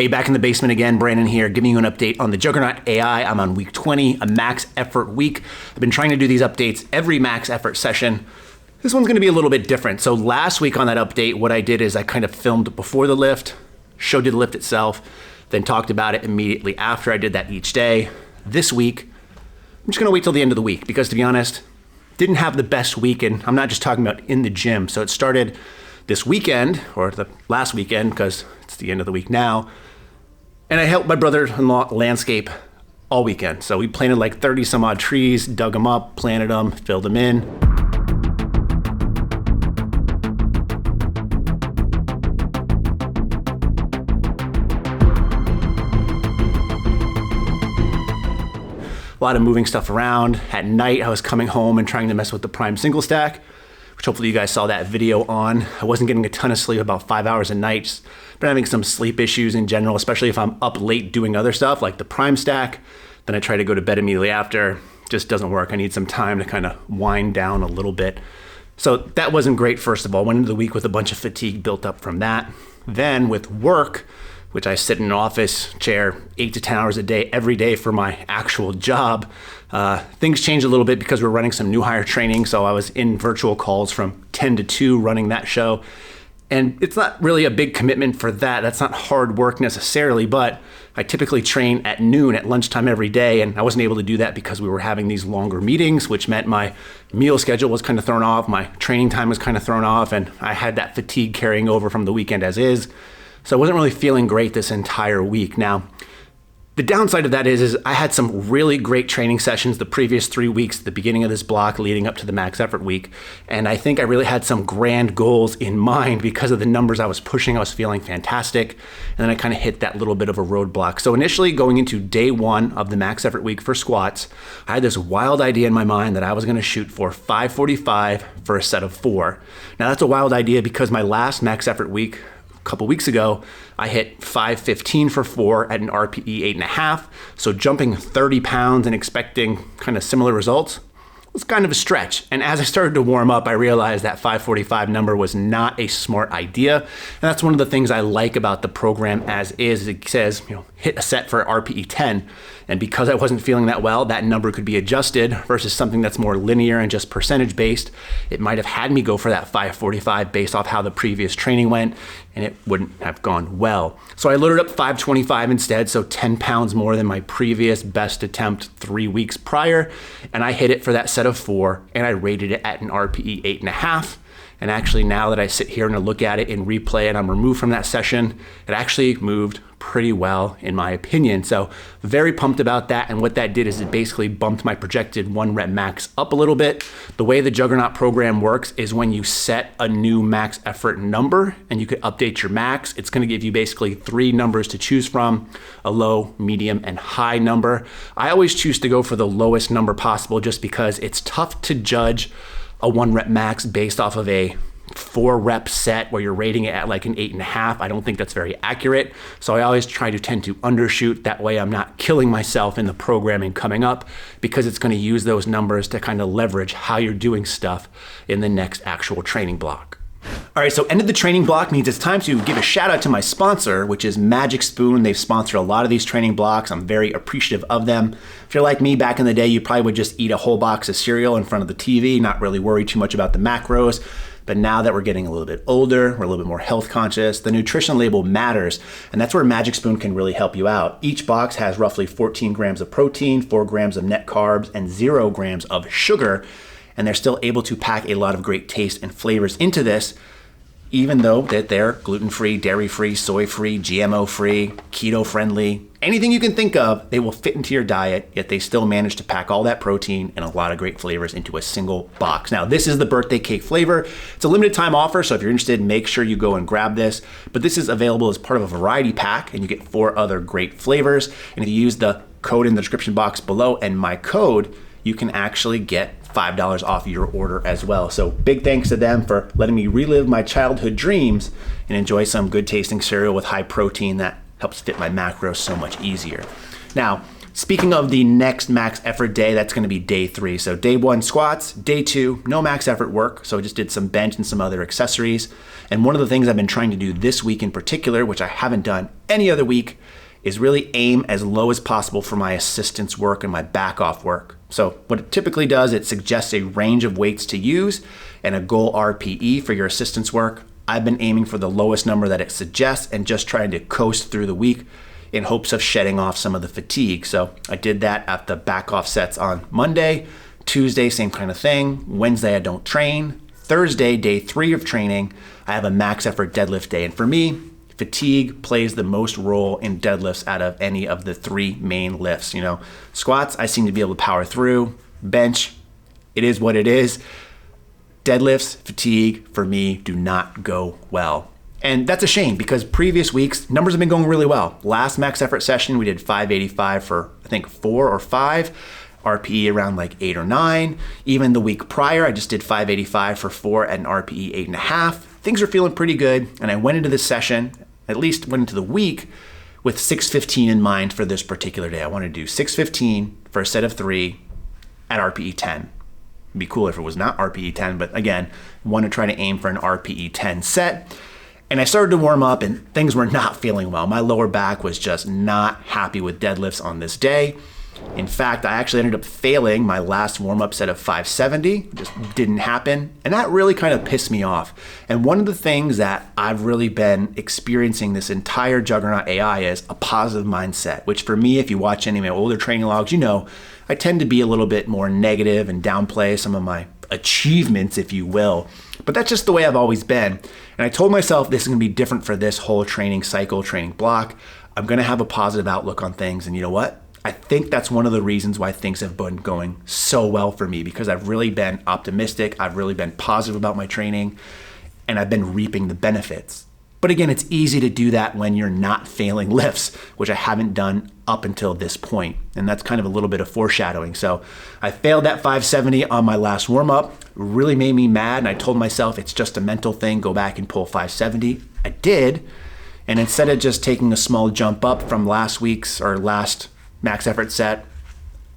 Hey, back in the basement again, Brandon here, giving you an update on the Juggernaut AI. I'm on week 20, a max effort week. I've been trying to do these updates every max effort session. This one's gonna be a little bit different. So last week on that update, what I did is I kind of filmed before the lift, showed you the lift itself, then talked about it immediately after. I did that each day. This week, I'm just gonna wait till the end of the week because, to be honest, didn't have the best week, and I'm not just talking about in the gym. So it started this weekend, or the last weekend, because it's the end of the week now, and I helped my brother-in-law landscape all weekend. So we planted like 30 some odd trees, dug them up, planted them, filled them in. A lot of moving stuff around. At night, I was coming home and trying to mess with the prime single stack, which hopefully you guys saw that video on. I wasn't getting a ton of sleep, about 5 hours a night. Just been having some sleep issues in general, especially if I'm up late doing other stuff like the prime stack. Then I try to go to bed immediately after. Just doesn't work. I need some time to kind of wind down a little bit. So that wasn't great, first of all. Went into the week with a bunch of fatigue built up from that. Then with work, which I sit in an office chair 8 to 10 hours a day, every day for my actual job. Things changed a little bit because we're running some new hire training. So I was in virtual calls from 10 to 2 running that show. And it's not really a big commitment for that. That's not hard work necessarily, but I typically train at noon at lunchtime every day. And I wasn't able to do that because we were having these longer meetings, which meant my meal schedule was kind of thrown off. My training time was kind of thrown off. And I had that fatigue carrying over from the weekend as is. So I wasn't really feeling great this entire week. Now, the downside of that is I had some really great training sessions the previous 3 weeks at the beginning of this block leading up to the max effort week. And I think I really had some grand goals in mind because of the numbers I was pushing. I was feeling fantastic. And then I kind of hit that little bit of a roadblock. So initially going into day 1 of the max effort week for squats, I had this wild idea in my mind that I was going to shoot for 545 for a set of 4. Now that's a wild idea because my last max effort week, couple weeks ago, I hit 515 for 4 at an RPE 8.5. So jumping 30 pounds and expecting kind of similar results was kind of a stretch. And as I started to warm up, I realized that 545 number was not a smart idea. And that's one of the things I like about the program as is. It says, hit a set for RPE 10. And because I wasn't feeling that well, that number could be adjusted versus something that's more linear and just percentage based. It might have had me go for that 545 based off how the previous training went, and it wouldn't have gone well. So I loaded up 525 instead, so 10 pounds more than my previous best attempt 3 weeks prior. And I hit it for that set of 4, and I rated it at an RPE 8.5. And actually now that I sit here and I look at it in replay and I'm removed from that session, it actually moved pretty well in my opinion. So very pumped about that. And what that did is it basically bumped my projected 1 rep max up a little bit. The way the Juggernaut program works is when you set a new max effort number and you could update your max, it's gonna give you basically 3 numbers to choose from, a low, medium, and high number. I always choose to go for the lowest number possible just because it's tough to judge a 1 rep max based off of a 4 rep set where you're rating it at like an 8.5. I don't think that's very accurate. So I always try to tend to undershoot. That way I'm not killing myself in the programming coming up because it's going to use those numbers to kind of leverage how you're doing stuff in the next actual training block. All right, so end of the training block means it's time to give a shout out to my sponsor, which is Magic Spoon. They've sponsored a lot of these training blocks. I'm very appreciative of them. If you're like me back in the day, you probably would just eat a whole box of cereal in front of the TV, not really worry too much about the macros. But now that we're getting a little bit older, we're a little bit more health conscious, the nutrition label matters, and that's where Magic Spoon can really help you out. Each box has roughly 14 grams of protein, 4 grams of net carbs, and 0 grams of sugar, and they're still able to pack a lot of great taste and flavors into this, even though that they're gluten-free, dairy-free, soy-free, GMO-free, keto-friendly, anything you can think of, they will fit into your diet, yet they still manage to pack all that protein and a lot of great flavors into a single box. Now, this is the birthday cake flavor. It's a limited time offer, so if you're interested, make sure you go and grab this. But this is available as part of a variety pack, and you get 4 other great flavors. And if you use the code in the description box below and my code, you can actually get $5 off your order as well. So big thanks to them for letting me relive my childhood dreams and enjoy some good tasting cereal with high protein that helps fit my macros so much easier. Now, Speaking of the next max effort day, that's going to be day 3. So day 1 squats, day 2 no max effort work. So I just did some bench and some other accessories. And one of the things I've been trying to do this week in particular, which I haven't done any other week, is really aim as low as possible for my assistance work and my back off work. So what it typically does, it suggests a range of weights to use and a goal RPE for your assistance work. I've been aiming for the lowest number that it suggests and just trying to coast through the week in hopes of shedding off some of the fatigue. So I did that at the back off sets on Monday. Tuesday, same kind of thing. Wednesday, I don't train. Thursday, day 3 of training, I have a max effort deadlift day. And for me, fatigue plays the most role in deadlifts out of any of the 3 main lifts. Squats, I seem to be able to power through. Bench, it is what it is. Deadlifts, fatigue, for me, do not go well. And that's a shame because previous weeks, numbers have been going really well. Last max effort session, we did 585 for, I think, 4 or 5. RPE around like 8 or 9. Even the week prior, I just did 585 for 4 at an RPE 8.5. Things are feeling pretty good. And I went into this session, at least went into the week, with 615 in mind for this particular day. I want to do 615 for a set of 3 at RPE 10. It'd be cool if it was not RPE 10, but again, want to try to aim for an RPE 10 set. And I started to warm up and things were not feeling well. My lower back was just not happy with deadlifts on this day. In fact, I actually ended up failing my last warm-up set of 570. Just didn't happen. And that really kind of pissed me off. And one of the things that I've really been experiencing this entire Juggernaut AI is a positive mindset, which for me, if you watch any of my older training logs, I tend to be a little bit more negative and downplay some of my achievements, if you will. But that's just the way I've always been. And I told myself this is going to be different for this whole training cycle, training block. I'm going to have a positive outlook on things. And you know what? I think that's one of the reasons why things have been going so well for me, because I've really been optimistic. I've really been positive about my training and I've been reaping the benefits. But again, it's easy to do that when you're not failing lifts, which I haven't done up until this point. And that's kind of a little bit of foreshadowing. So I failed that 570 on my last warm up. It really made me mad. And I told myself it's just a mental thing. Go back and pull 570. I did. And instead of just taking a small jump up from last max effort set,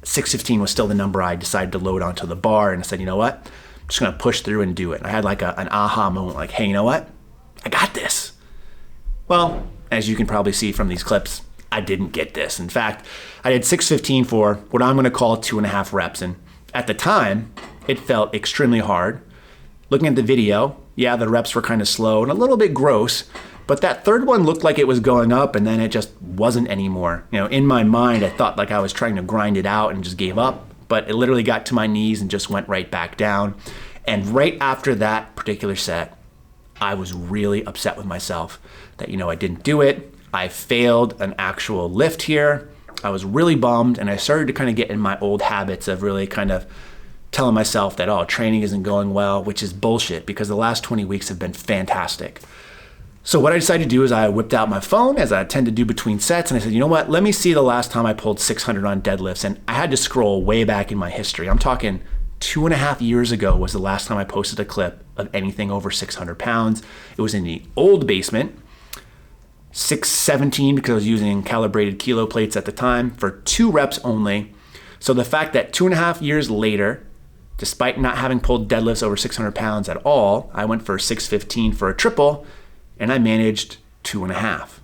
615 was still the number I decided to load onto the bar. And I said, you know what? I'm just going to push through and do it. And I had like an aha moment, like, hey, you know what? I got this. Well, as you can probably see from these clips, I didn't get this. In fact, I did 615 for what I'm going to call 2.5 reps. And at the time, it felt extremely hard. Looking at the video, yeah, the reps were kind of slow and a little bit gross, but that third one looked like it was going up and then it just wasn't anymore. In my mind, I thought like I was trying to grind it out and just gave up, but it literally got to my knees and just went right back down. And right after that particular set, I was really upset with myself that, I didn't do it. I failed an actual lift here. I was really bummed and I started to kind of get in my old habits of really kind of telling myself that, training isn't going well, which is bullshit because the last 20 weeks have been fantastic. So what I decided to do is I whipped out my phone, as I tend to do between sets, and I said, you know what, let me see the last time I pulled 600 on deadlifts. And I had to scroll way back in my history. I'm talking 2.5 years ago was the last time I posted a clip of anything over 600 pounds. It was in the old basement, 617 because I was using calibrated kilo plates at the time for 2 reps only. So the fact that 2.5 years later, despite not having pulled deadlifts over 600 pounds at all, I went for 615 for a triple, and I managed 2.5.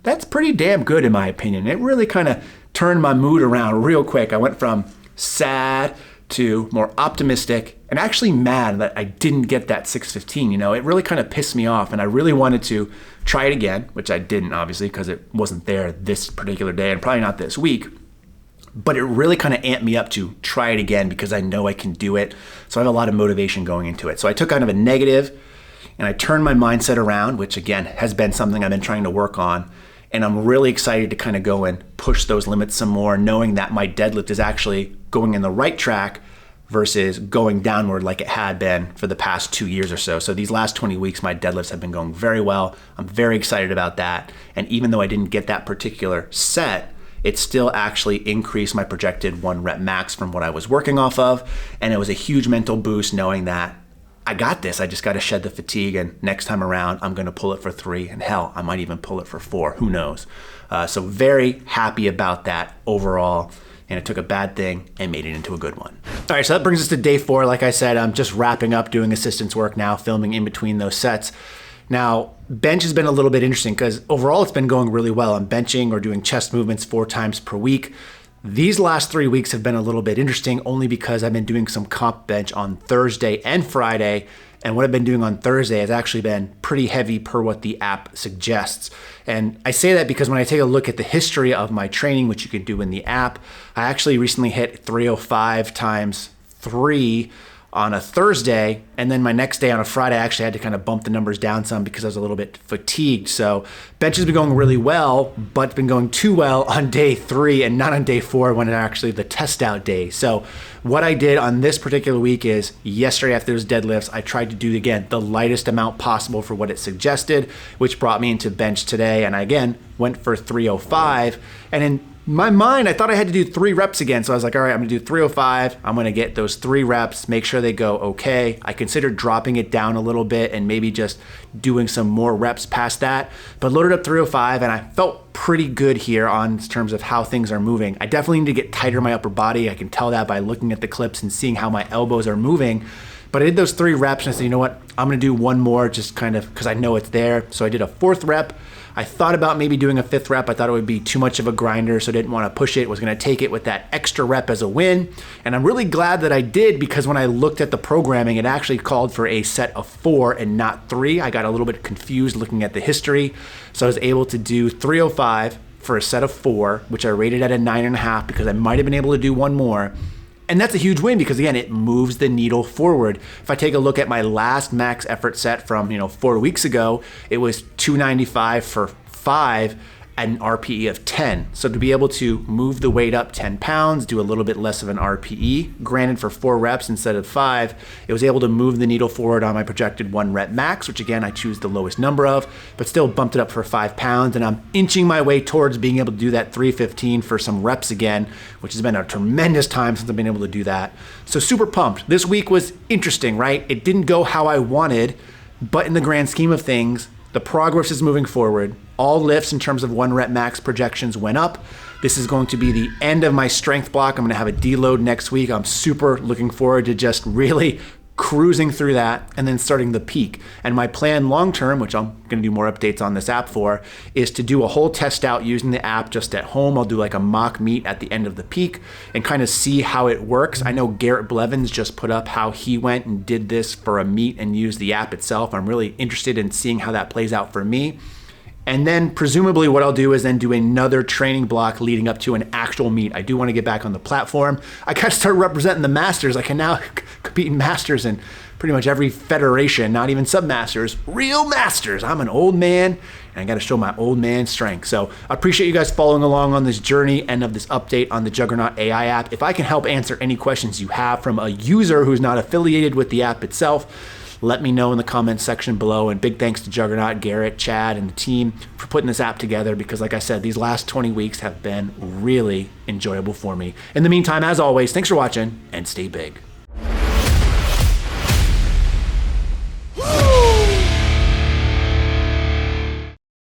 That's pretty damn good in my opinion. It really kind of turned my mood around real quick. I went from sad to more optimistic and actually mad that I didn't get that 615. It really kind of pissed me off and I really wanted to try it again, which I didn't obviously because it wasn't there this particular day and probably not this week. But it really kind of amped me up to try it again because I know I can do it. So I have a lot of motivation going into it. So I took kind of a negative and I turned my mindset around, which again has been something I've been trying to work on. And I'm really excited to kind of go and push those limits some more, knowing that my deadlift is actually going in the right track versus going downward like it had been for the past 2 years or so. So these last 20 weeks, my deadlifts have been going very well. I'm very excited about that. And even though I didn't get that particular set, it still actually increased my projected 1 rep max from what I was working off of. And it was a huge mental boost knowing that I got this. I just got to shed the fatigue, and next time around, I'm going to pull it for 3, and hell, I might even pull it for 4. Who knows? So very happy about that overall, and it took a bad thing and made it into a good one. All right, so that brings us to day 4. Like I said, I'm just wrapping up doing assistance work now, filming in between those sets. Now, bench has been a little bit interesting because overall it's been going really well. I'm benching or doing chest movements 4 times per week. These last 3 weeks have been a little bit interesting only because I've been doing some comp bench on Thursday and Friday. And what I've been doing on Thursday has actually been pretty heavy per what the app suggests. And I say that because when I take a look at the history of my training, which you can do in the app, I actually recently hit 305 times 3 on a Thursday, and then my next day on a Friday, I actually had to kind of bump the numbers down some because I was a little bit fatigued. So bench has been going really well, but it's been going too well on day 3 and not on day 4 when it's actually the test out day. So what I did on this particular week is yesterday after those deadlifts, I tried to do, again, the lightest amount possible for what it suggested, which brought me into bench today. And I, again, went for 305. And in my mind, I thought I had to do 3 reps again. So I was like, all right, I'm gonna do 305. I'm gonna get those 3 reps, make sure they go okay. I considered dropping it down a little bit and maybe just doing some more reps past that, but loaded up 305 and I felt pretty good here on terms of how things are moving. I definitely need to get tighter in my upper body. I can tell that by looking at the clips and seeing how my elbows are moving. But I did those 3 reps and I said, you know what? I'm gonna do one more just kind of because I know it's there. So I did a 4th rep. I thought about maybe doing a 5th rep. I thought it would be too much of a grinder, so I didn't want to push it. Was going to take it with that extra rep as a win. And I'm really glad that I did because when I looked at the programming, it actually called for a set of 4 and not 3. I got a little bit confused looking at the history. So I was able to do 305 for a set of 4, which I rated at a 9.5 because I might have been able to do one more. And that's a huge win because, again, it moves the needle forward. If I take a look at my last max effort set from 4 weeks ago, it was 295 for 5 at an RPE of 10. So to be able to move the weight up 10 pounds, do a little bit less of an RPE, granted for 4 reps instead of 5, it was able to move the needle forward on my projected 1 rep max, which again, I choose the lowest number of, but still bumped it up for 5 pounds. And I'm inching my way towards being able to do that 315 for some reps again, which has been a tremendous time since I've been able to do that. So super pumped. This week was interesting, right? It didn't go how I wanted, but in the grand scheme of things, the progress is moving forward. All lifts in terms of 1 rep max projections went up. This is going to be the end of my strength block. I'm gonna have a deload next week. I'm super looking forward to just really cruising through that and then starting the peak. And my plan long-term, which I'm gonna do more updates on this app for, is to do a whole test out using the app just at home. I'll do like a mock meet at the end of the peak and kind of see how it works. I know Garrett Blevins just put up how he went and did this for a meet and used the app itself. I'm really interested in seeing how that plays out for me. And then presumably what I'll do is then do another training block leading up to an actual meet. I do want to get back on the platform. I got to start representing the masters. I can now compete in masters in pretty much every federation, not even sub-masters, real masters. I'm an old man and I got to show my old man strength. So I appreciate you guys following along on this journey and of this update on the Juggernaut AI app. If I can help answer any questions you have from a user who's not affiliated with the app itself, let me know in the comments section below. And big thanks to Juggernaut, Garrett, Chad, and the team for putting this app together because, like I said, these last 20 weeks have been really enjoyable for me. In the meantime, as always, thanks for watching and stay big.